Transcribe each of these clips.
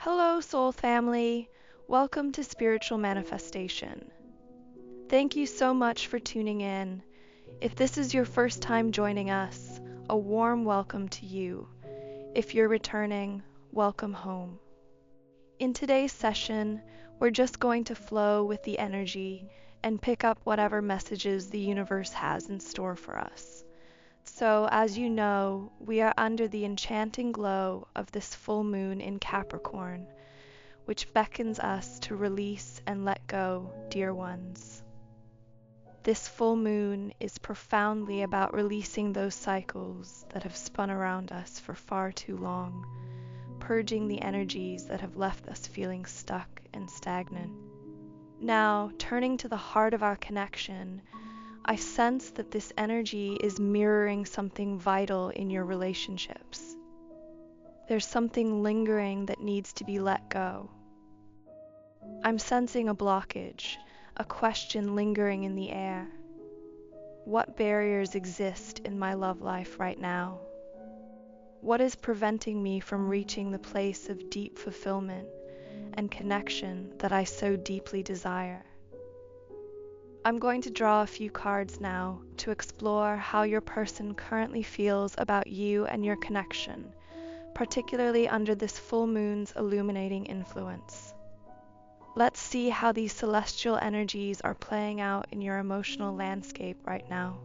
Hello, soul family. Welcome to Spiritual Manifestation. Thank you so much for tuning in. If this is your first time joining us, a warm welcome to you. If you're returning, welcome home. In today's session, we're just going to flow with the energy and pick up whatever messages the universe has in store for us. So, as you know, we are under the enchanting glow of this full moon in Capricorn, which beckons us to release and let go, dear ones. This full moon is profoundly about releasing those cycles that have spun around us for far too long, purging the energies that have left us feeling stuck and stagnant. Now, turning to the heart of our connection, I sense that this energy is mirroring something vital in your relationships. There's something lingering that needs to be let go. I'm sensing a blockage, a question lingering in the air. What barriers exist in my love life right now? What is preventing me from reaching the place of deep fulfillment and connection that I so deeply desire? I'm going to draw a few cards now to explore how your person currently feels about you and your connection, particularly under this full moon's illuminating influence. Let's see how these celestial energies are playing out in your emotional landscape right now.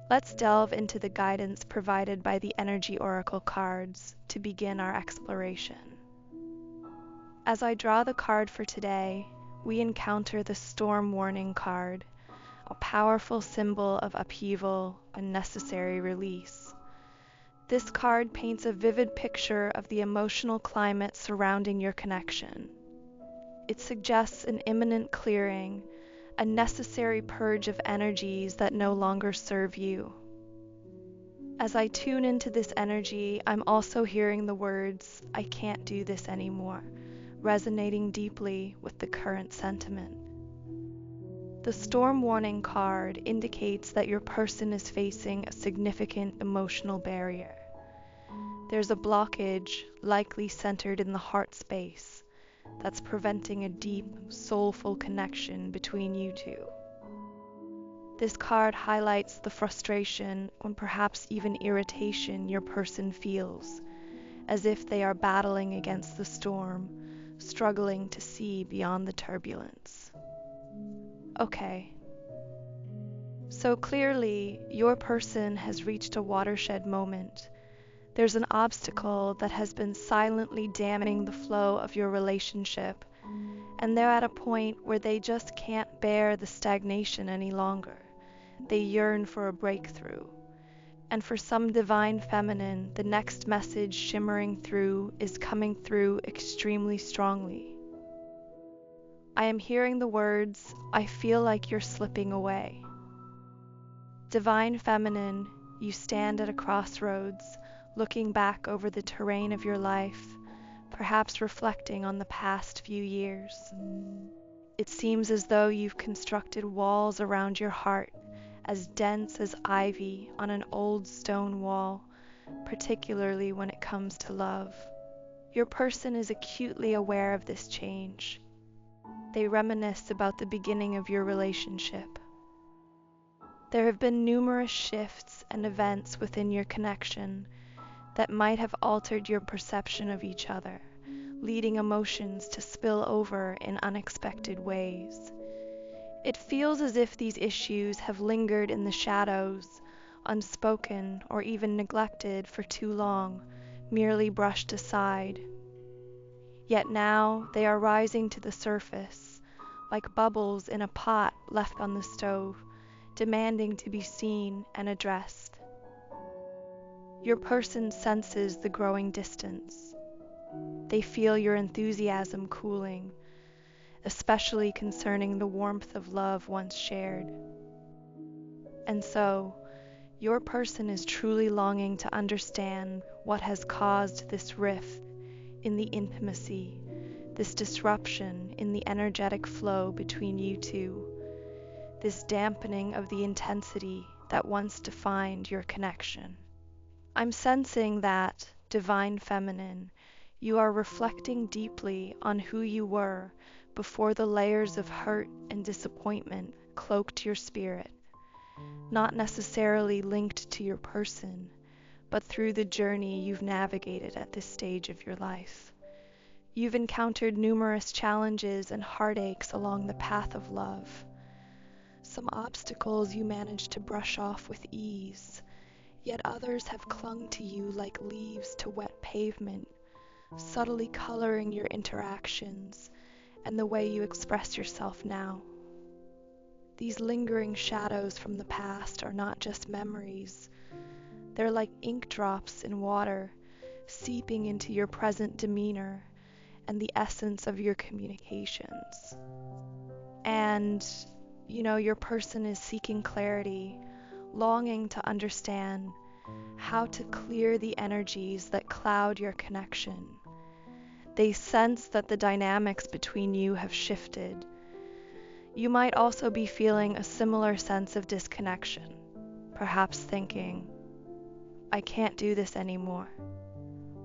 Let's delve into the guidance provided by the Energy Oracle cards to begin our exploration. As I draw the card for today, we encounter the Storm Warning card, a powerful symbol of upheaval and necessary release. This card paints a vivid picture of the emotional climate surrounding your connection. It suggests an imminent clearing, a necessary purge of energies that no longer serve you. As I tune into this energy, I'm also hearing the words, "I can't do this anymore," resonating deeply with the current sentiment. The Storm Warning card indicates that your person is facing a significant emotional barrier. There's a blockage, likely centered in the heart space, that's preventing a deep, soulful connection between you two. This card highlights the frustration and perhaps even irritation your person feels, as if they are battling against the storm, struggling to see beyond the turbulence. Okay. So clearly, your person has reached a watershed moment. There's an obstacle that has been silently damming the flow of your relationship, and they're at a point where they just can't bear the stagnation any longer. They yearn for a breakthrough. And for some divine feminine, the next message shimmering through is coming through extremely strongly. I am hearing the words, "I feel like you're slipping away." Divine feminine, you stand at a crossroads, looking back over the terrain of your life, perhaps reflecting on the past few years. It seems as though you've constructed walls around your heart, as dense as ivy on an old stone wall, particularly when it comes to love. Your person is acutely aware of this change. They reminisce about the beginning of your relationship. There have been numerous shifts and events within your connection that might have altered your perception of each other, leading emotions to spill over in unexpected ways. It feels as if these issues have lingered in the shadows, unspoken or even neglected for too long, merely brushed aside. Yet now they are rising to the surface, like bubbles in a pot left on the stove, demanding to be seen and addressed. Your person senses the growing distance. They feel your enthusiasm cooling, especially concerning the warmth of love once shared. And so, your person is truly longing to understand what has caused this rift in the intimacy, this disruption in the energetic flow between you two, this dampening of the intensity that once defined your connection. I'm sensing that, divine feminine, You are reflecting deeply on who you were before the layers of hurt and disappointment cloaked your spirit, not necessarily linked to your person, but through the journey you've navigated at this stage of your life. You've encountered numerous challenges and heartaches along the path of love. Some obstacles you managed to brush off with ease, yet others have clung to you like leaves to wet pavement, subtly coloring your interactions and the way you express yourself now. These lingering shadows from the past are not just memories. They're like ink drops in water, seeping into your present demeanor and the essence of your communications. And, your person is seeking clarity, longing to understand how to clear the energies that cloud your connection. They sense that the dynamics between you have shifted. You might also be feeling a similar sense of disconnection, perhaps thinking, I can't do this anymore.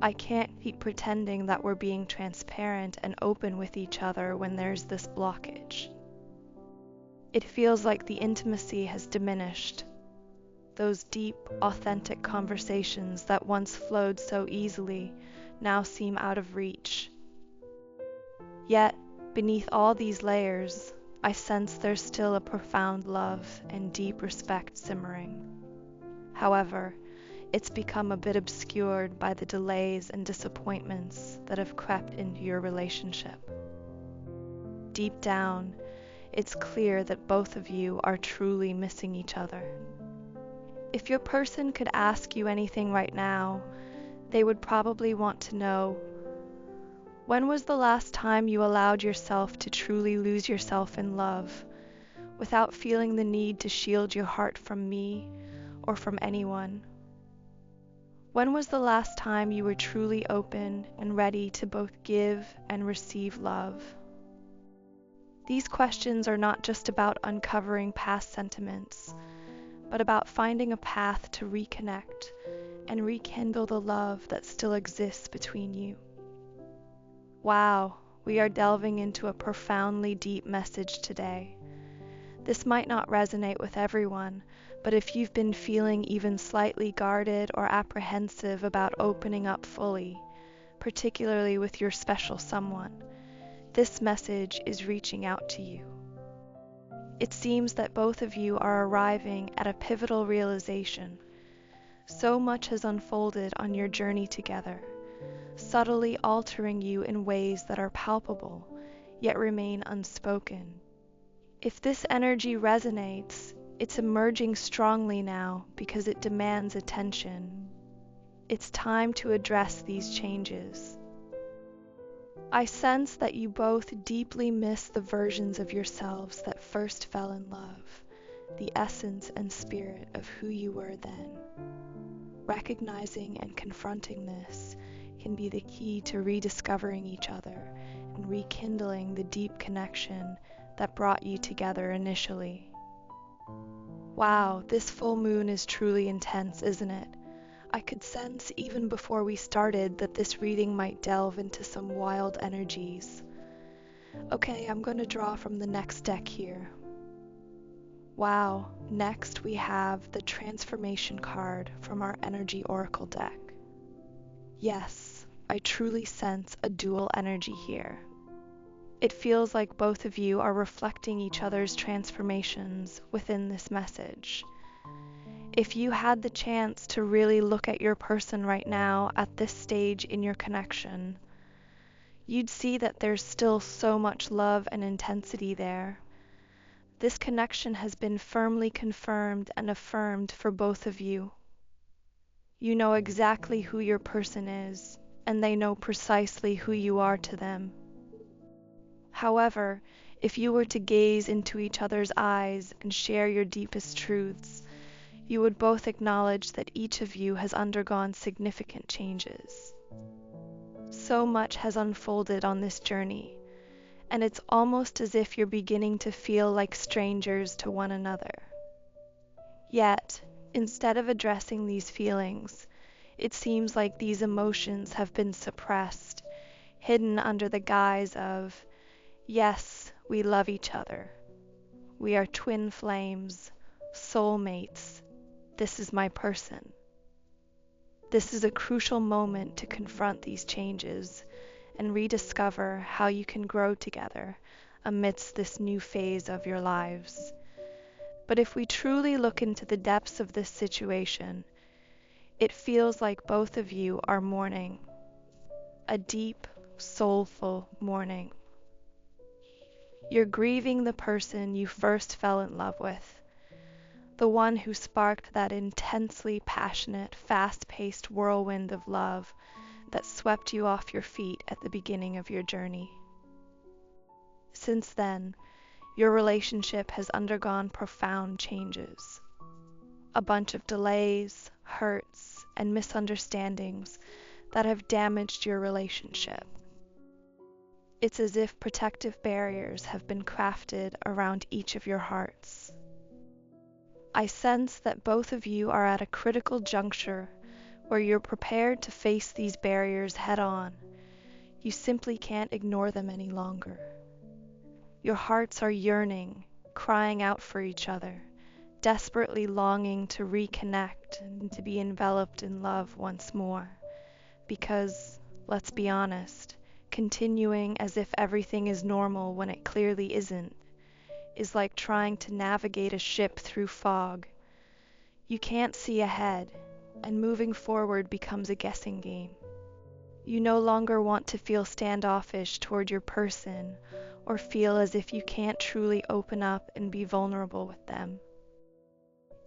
I can't keep pretending that we're being transparent and open with each other when there's this blockage. It feels like the intimacy has diminished. Those deep, authentic conversations that once flowed so easily now seem out of reach. Yet, beneath all these layers, I sense there's still a profound love and deep respect simmering. However, it's become a bit obscured by the delays and disappointments that have crept into your relationship. Deep down, it's clear that both of you are truly missing each other. If your person could ask you anything right now, they would probably want to know, when was the last time you allowed yourself to truly lose yourself in love, without feeling the need to shield your heart from me or from anyone? When was the last time you were truly open and ready to both give and receive love? These questions are not just about uncovering past sentiments, but about finding a path to reconnect and rekindle the love that still exists between you. Wow, we are delving into a profoundly deep message today. This might not resonate with everyone, but if you've been feeling even slightly guarded or apprehensive about opening up fully, particularly with your special someone, this message is reaching out to you. It seems that both of you are arriving at a pivotal realization. So much has unfolded on your journey together, subtly altering you in ways that are palpable, yet remain unspoken. If this energy resonates, it's emerging strongly now because it demands attention. It's time to address these changes. I sense that you both deeply miss the versions of yourselves that first fell in love, the essence and spirit of who you were then. Recognizing and confronting this can be the key to rediscovering each other and rekindling the deep connection that brought you together initially. Wow, this full moon is truly intense, isn't it? I could sense even before we started that this reading might delve into some wild energies. Okay, I'm going to draw from the next deck here. Wow, next we have the Transformation card from our Energy Oracle deck. Yes, I truly sense a dual energy here. It feels like both of you are reflecting each other's transformations within this message. If you had the chance to really look at your person right now at this stage in your connection, you'd see that there's still so much love and intensity there. This connection has been firmly confirmed and affirmed for both of you. You know exactly who your person is, and they know precisely who you are to them. However, if you were to gaze into each other's eyes and share your deepest truths, you would both acknowledge that each of you has undergone significant changes. So much has unfolded on this journey, and it's almost as if you're beginning to feel like strangers to one another. Yet, instead of addressing these feelings, it seems like these emotions have been suppressed hidden under the guise of, yes, we love each other. We are twin flames, soulmates. This is my person. This is a crucial moment to confront these changes and rediscover how you can grow together amidst this new phase of your lives. But if we truly look into the depths of this situation, it feels like both of you are mourning, a deep, soulful mourning. You're grieving the person you first fell in love with, the one who sparked that intensely passionate, fast-paced whirlwind of love that swept you off your feet at the beginning of your journey. Since then, your relationship has undergone profound changes. A bunch of delays, hurts, and misunderstandings that have damaged your relationship. It's as if protective barriers have been crafted around each of your hearts. I sense that both of you are at a critical juncture where you're prepared to face these barriers head on. You simply can't ignore them any longer. Your hearts are yearning, crying out for each other, desperately longing to reconnect and to be enveloped in love once more. Because, let's be honest, continuing as if everything is normal when it clearly isn't is like trying to navigate a ship through fog. You can't see ahead, and moving forward becomes a guessing game. You no longer want to feel standoffish toward your person or feel as if you can't truly open up and be vulnerable with them.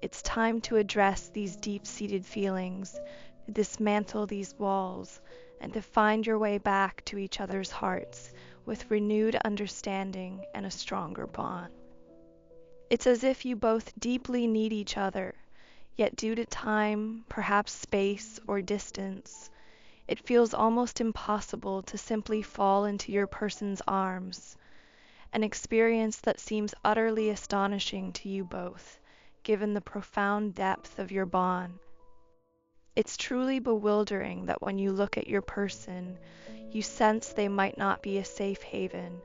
It's time to address these deep-seated feelings, to dismantle these walls, and to find your way back to each other's hearts with renewed understanding and a stronger bond. It's as if you both deeply need each other, yet due to time, perhaps space or distance, it feels almost impossible to simply fall into your person's arms, an experience that seems utterly astonishing to you both, given the profound depth of your bond. It's truly bewildering that when you look at your person, you sense they might not be a safe haven,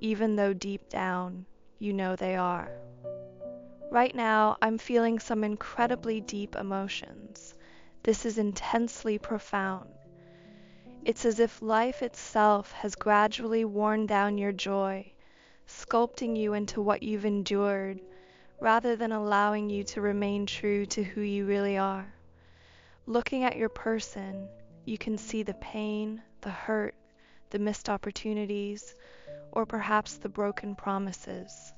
even though deep down, you know they are. Right now, I'm feeling some incredibly deep emotions. This is intensely profound. It's as if life itself has gradually worn down your joy, sculpting you into what you've endured, rather than allowing you to remain true to who you really are. Looking at your person, you can see the pain, the hurt, the missed opportunities, or perhaps the broken promises.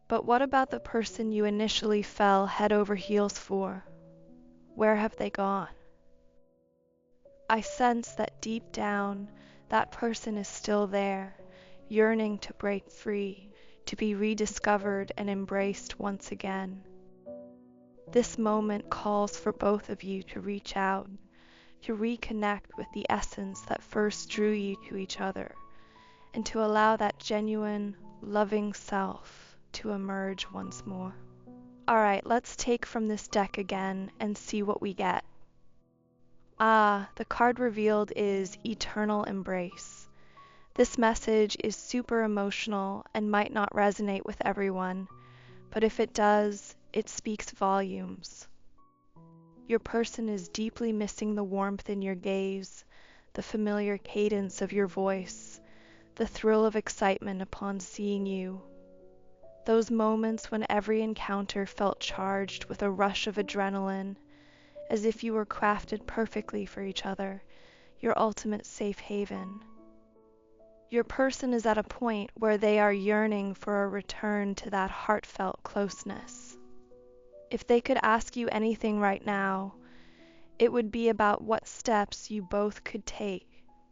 But what about the person you initially fell head over heels for? Where have they gone? I sense that deep down, that person is still there, yearning to break free, to be rediscovered and embraced once again. This moment calls for both of you to reach out, to reconnect with the essence that first drew you to each other, and to allow that genuine, loving self to emerge once more. Alright, let's take from this deck again and see what we get. The card revealed is Eternal Embrace. This message is super emotional and might not resonate with everyone, but if it does, it speaks volumes. Your person is deeply missing the warmth in your gaze, the familiar cadence of your voice, the thrill of excitement upon seeing you. Those moments when every encounter felt charged with a rush of adrenaline, as if you were crafted perfectly for each other, your ultimate safe haven. Your person is at a point where they are yearning for a return to that heartfelt closeness. If they could ask you anything right now, it would be about what steps you both could take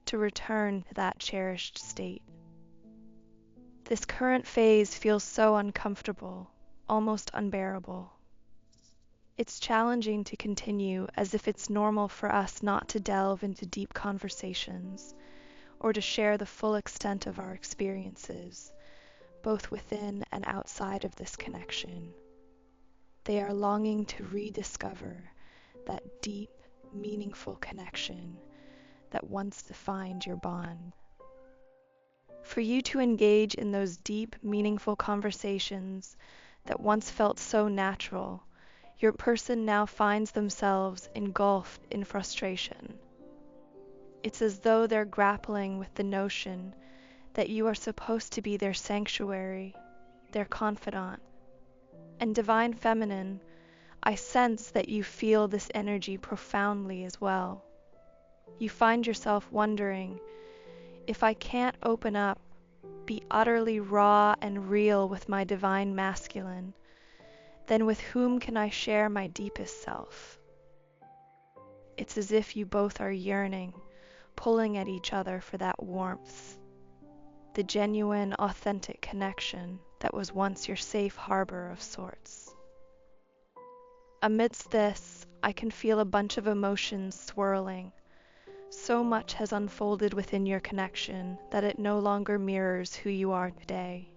to return to that cherished state. This current phase feels so uncomfortable, almost unbearable. It's challenging to continue as if it's normal for us not to delve into deep conversations or to share the full extent of our experiences, both within and outside of this connection. They are longing to rediscover that deep, meaningful connection that once defined your bond. For you to engage in those deep, meaningful conversations that once felt so natural, your person now finds themselves engulfed in frustration. It's as though they're grappling with the notion that you are supposed to be their sanctuary, their confidant. And Divine Feminine, I sense that you feel this energy profoundly as well. You find yourself wondering, if I can't open up, be utterly raw and real with my Divine Masculine, then with whom can I share my deepest self? It's as if you both are yearning, pulling at each other for that warmth, the genuine, authentic connection that was once your safe harbor of sorts. Amidst this, I can feel a bunch of emotions swirling. So much has unfolded within your connection that it no longer mirrors who you are today.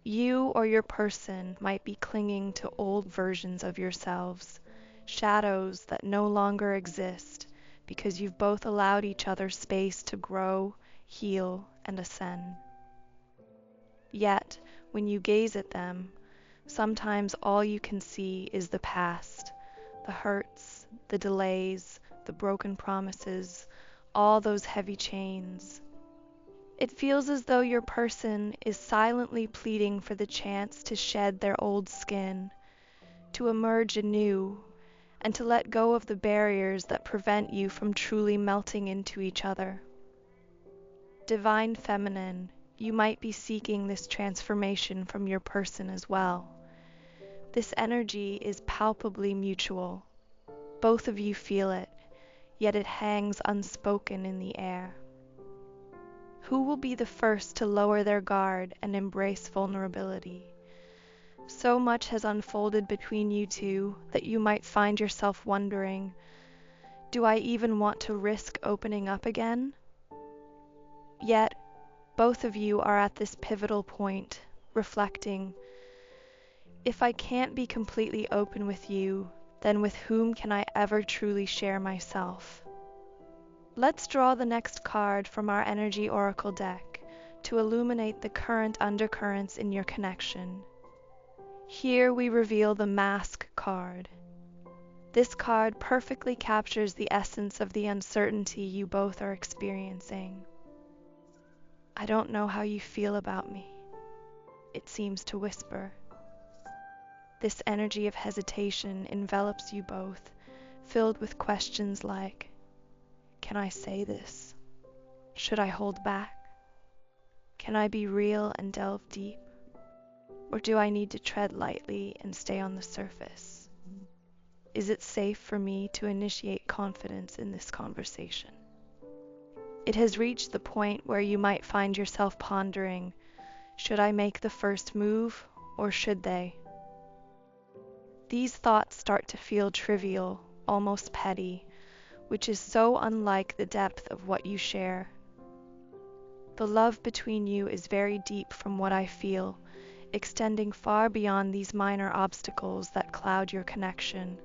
You or your person might be clinging to old versions of yourselves, shadows that no longer exist because you've both allowed each other space to grow, heal, and ascend. Yet, when you gaze at them, sometimes all you can see is the past, the hurts, the delays, the broken promises, all those heavy chains. It feels as though your person is silently pleading for the chance to shed their old skin, to emerge anew, and to let go of the barriers that prevent you from truly melting into each other. Divine Feminine, you might be seeking this transformation from your person as well. This energy is palpably mutual. Both of you feel it, yet it hangs unspoken in the air. Who will be the first to lower their guard and embrace vulnerability? So much has unfolded between you two that you might find yourself wondering, do I even want to risk opening up again? Yet, both of you are at this pivotal point, reflecting, if I can't be completely open with you, then with whom can I ever truly share myself? Let's draw the next card from our Energy Oracle deck to illuminate the current undercurrents in your connection. Here we reveal the Mask card. This card perfectly captures the essence of the uncertainty you both are experiencing. I don't know how you feel about me, it seems to whisper. This energy of hesitation envelops you both, filled with questions like, can I say this? Should I hold back? Can I be real and delve deep? Or do I need to tread lightly and stay on the surface? Is it safe for me to initiate confidence in this conversation? It has reached the point where you might find yourself pondering, should I make the first move or should they? These thoughts start to feel trivial, almost petty, which is so unlike the depth of what you share. The love between you is very deep from what I feel, extending far beyond these minor obstacles that cloud your connection.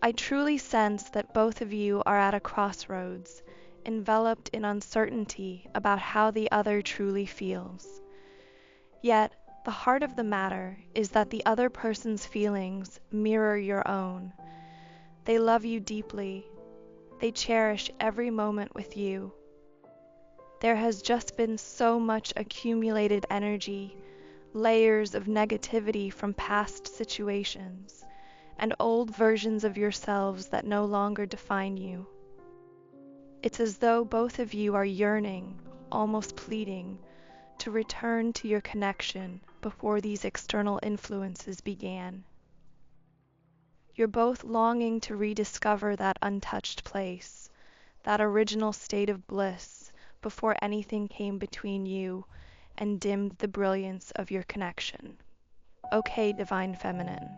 I truly sense that both of you are at a crossroads, enveloped in uncertainty about how the other truly feels. Yet, the heart of the matter is that the other person's feelings mirror your own. They love you deeply. They cherish every moment with you. There has just been so much accumulated energy, layers of negativity from past situations, and old versions of yourselves that no longer define you. It's as though both of you are yearning, almost pleading, to return to your connection before these external influences began. You're both longing to rediscover that untouched place, that original state of bliss before anything came between you and dimmed the brilliance of your connection. Okay, Divine Feminine.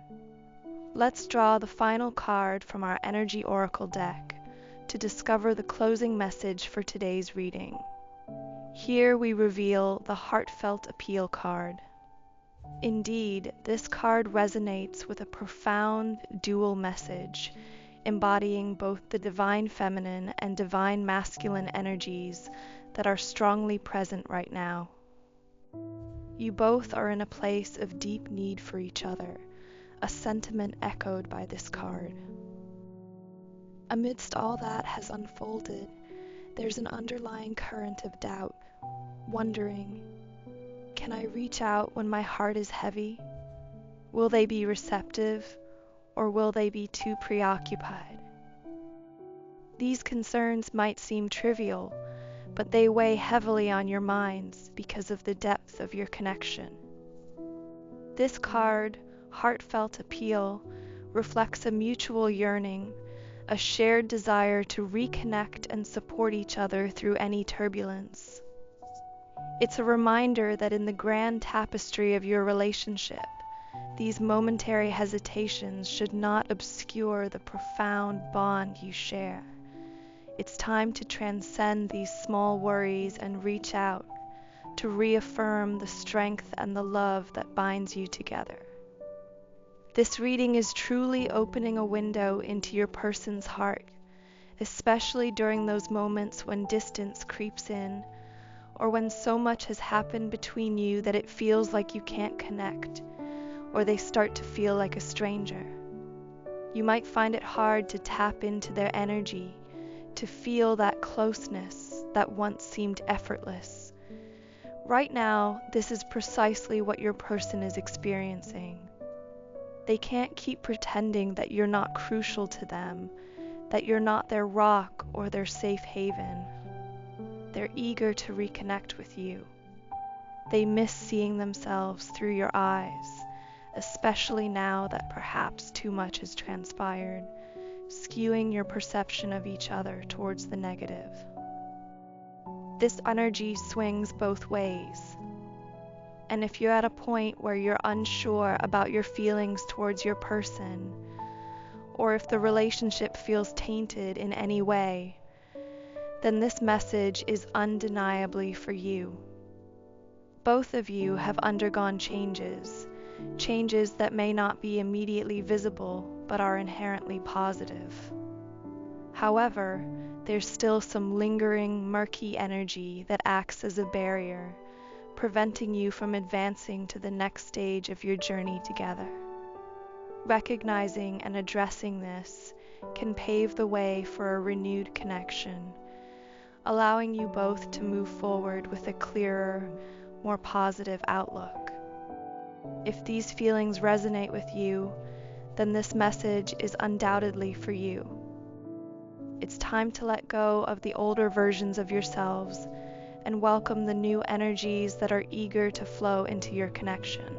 Let's draw the final card from our Energy Oracle deck to discover the closing message for today's reading. Here we reveal the Heartfelt Appeal card. Indeed, this card resonates with a profound dual message, embodying both the divine feminine and divine masculine energies that are strongly present right now. You both are in a place of deep need for each other, a sentiment echoed by this card. Amidst all that has unfolded, there's an underlying current of doubt, wondering, can I reach out when my heart is heavy? Will they be receptive, or will they be too preoccupied? These concerns might seem trivial, but they weigh heavily on your minds because of the depth of your connection. This card, Heartfelt Appeal, reflects a mutual yearning, a shared desire to reconnect and support each other through any turbulence. It's a reminder that in the grand tapestry of your relationship, these momentary hesitations should not obscure the profound bond you share. It's time to transcend these small worries and reach out to reaffirm the strength and the love that binds you together. This reading is truly opening a window into your person's heart, especially during those moments when distance creeps in, or when so much has happened between you that it feels like you can't connect, or they start to feel like a stranger. You might find it hard to tap into their energy, to feel that closeness that once seemed effortless. Right now, this is precisely what your person is experiencing. They can't keep pretending that you're not crucial to them, that you're not their rock or their safe haven. They're eager to reconnect with you. They miss seeing themselves through your eyes, especially now that perhaps too much has transpired, skewing your perception of each other towards the negative. This energy swings both ways. And if you're at a point where you're unsure about your feelings towards your person, or if the relationship feels tainted in any way, then this message is undeniably for you. Both of you have undergone changes that may not be immediately visible but are inherently positive. However, there's still some lingering, murky energy that acts as a barrier, preventing you from advancing to the next stage of your journey together. Recognizing and addressing this can pave the way for a renewed connection, allowing you both to move forward with a clearer, more positive outlook. If these feelings resonate with you, then this message is undoubtedly for you. It's time to let go of the older versions of yourselves and welcome the new energies that are eager to flow into your connection.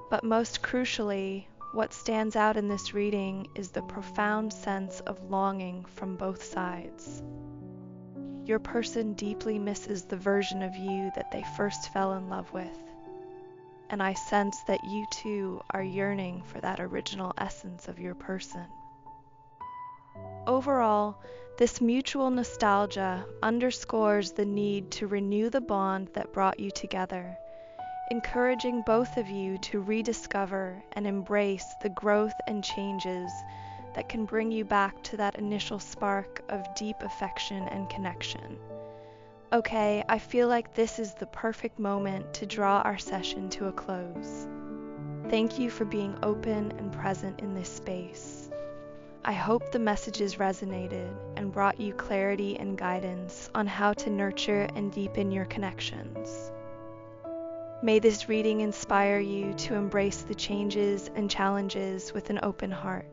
But most crucially, what stands out in this reading is the profound sense of longing from both sides. Your person deeply misses the version of you that they first fell in love with, and I sense that you too are yearning for that original essence of your person. Overall, this mutual nostalgia underscores the need to renew the bond that brought you together, encouraging both of you to rediscover and embrace the growth and changes that can bring you back to that initial spark of deep affection and connection. Okay, I feel like this is the perfect moment to draw our session to a close. Thank you for being open and present in this space. I hope the messages resonated and brought you clarity and guidance on how to nurture and deepen your connections. May this reading inspire you to embrace the changes and challenges with an open heart.